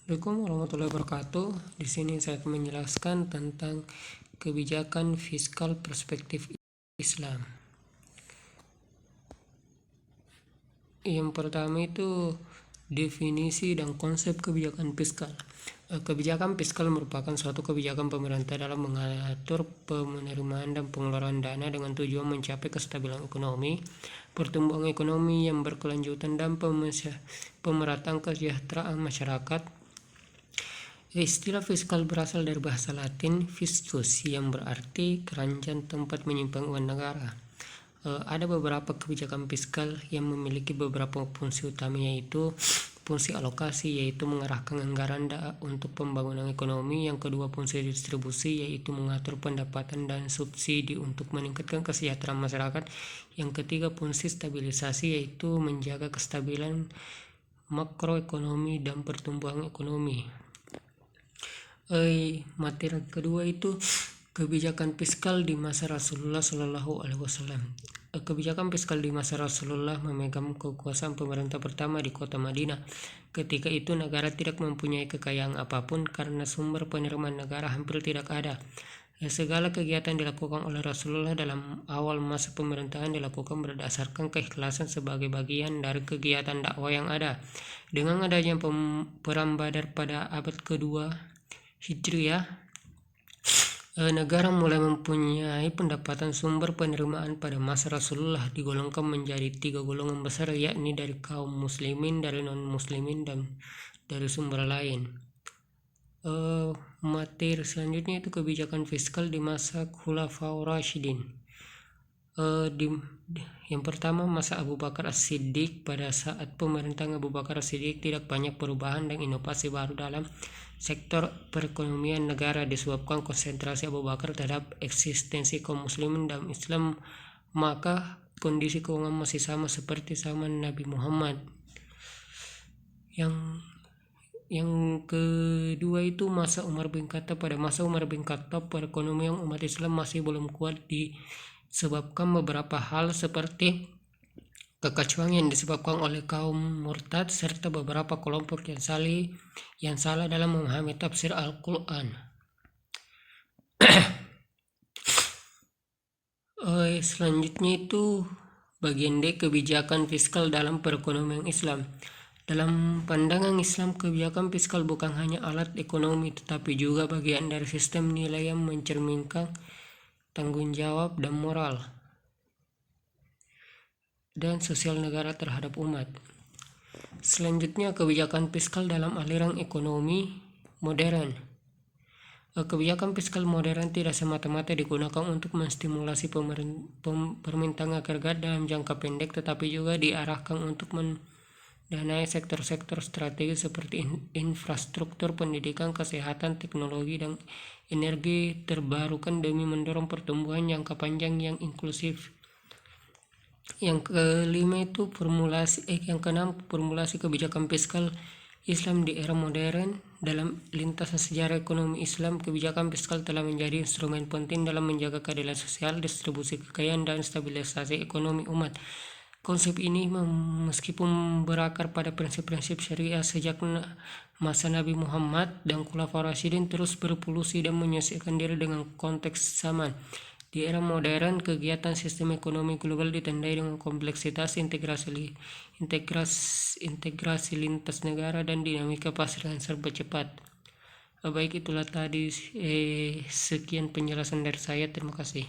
Assalamualaikum warahmatullahi wabarakatuh. Di sini saya akan menjelaskan tentang kebijakan fiskal perspektif Islam. Yang pertama itu definisi dan konsep kebijakan fiskal. Kebijakan fiskal merupakan suatu kebijakan pemerintah dalam mengatur penerimaan dan pengeluaran dana dengan tujuan mencapai kestabilan ekonomi, pertumbuhan ekonomi yang berkelanjutan, dan pemerataan kesejahteraan masyarakat. Istilah fiskal berasal dari bahasa Latin fiscus yang berarti keranjang tempat menyimpan uang negara. Ada beberapa kebijakan fiskal yang memiliki beberapa fungsi utama, yaitu fungsi alokasi, yaitu mengarahkan anggaran untuk pembangunan ekonomi. Yang kedua, fungsi distribusi, yaitu mengatur pendapatan dan subsidi untuk meningkatkan kesejahteraan masyarakat. Yang ketiga, fungsi stabilisasi, yaitu menjaga kestabilan makroekonomi dan pertumbuhan ekonomi. Materi kedua itu kebijakan fiskal di masa Rasulullah Shallallahu Alaihi Wasallam. Kebijakan fiskal di masa Rasulullah memegang kekuasaan pemerintah pertama di kota Madinah. Ketika itu negara tidak mempunyai kekayaan apapun karena sumber penerimaan negara hampir tidak ada. Segala kegiatan dilakukan oleh Rasulullah dalam awal masa pemerintahan dilakukan berdasarkan keikhlasan sebagai bagian dari kegiatan dakwah yang ada. Dengan adanya perang Badar pada abad kedua Hijriah, negara mulai mempunyai pendapatan. Sumber penerimaan pada masa Rasulullah digolongkan menjadi 3 golongan besar, yakni dari kaum muslimin, dari non-muslimin, dan dari sumber lain. Materi selanjutnya itu kebijakan fiskal di masa Khulafaur Rasyidin. Yang pertama, masa Abu Bakar As-Siddiq. Pada saat pemerintahan Abu Bakar As-Siddiq tidak banyak perubahan dan inovasi baru dalam sektor perekonomian negara disebabkan konsentrasi Abu Bakar terhadap eksistensi kaum muslimin dan Islam, maka kondisi keuangan masih sama seperti zaman Nabi Muhammad. Yang kedua itu masa Umar bin Khattab. Pada masa Umar bin Khattab, perekonomian umat Islam masih belum kuat disebabkan beberapa hal seperti kekacauan yang disebabkan oleh kaum murtad serta beberapa kelompok yang salah dalam memahami tafsir Al-Quran. Selanjutnya itu bagian D, kebijakan fiskal dalam perekonomian Islam. Dalam pandangan Islam, kebijakan fiskal bukan hanya alat ekonomi tetapi juga bagian dari sistem nilai yang mencerminkan tanggung jawab dan moral dan sosial negara terhadap umat. Selanjutnya, kebijakan fiskal dalam aliran ekonomi modern. Kebijakan fiskal modern tidak semata-mata digunakan untuk menstimulasi permintaan agregat dalam jangka pendek, tetapi juga diarahkan untuk mendanai sektor-sektor strategis seperti infrastruktur, pendidikan, kesehatan, teknologi, dan energi terbarukan demi mendorong pertumbuhan jangka panjang yang inklusif. Yang keenam, formulasi kebijakan fiskal Islam di era modern. Dalam lintasan sejarah ekonomi Islam, kebijakan fiskal telah menjadi instrumen penting dalam menjaga keadilan sosial, distribusi kekayaan, dan stabilisasi ekonomi umat. Konsep ini meskipun berakar pada prinsip-prinsip syariah sejak masa Nabi Muhammad dan Khulafaur Rasyidin, terus berevolusi dan menyesuaikan diri dengan konteks zaman. Di era modern, kegiatan sistem ekonomi global ditandai dengan kompleksitas integrasi lintas negara dan dinamika pasar yang serba cepat. Baik, itulah tadi sekian penjelasan dari saya. Terima kasih.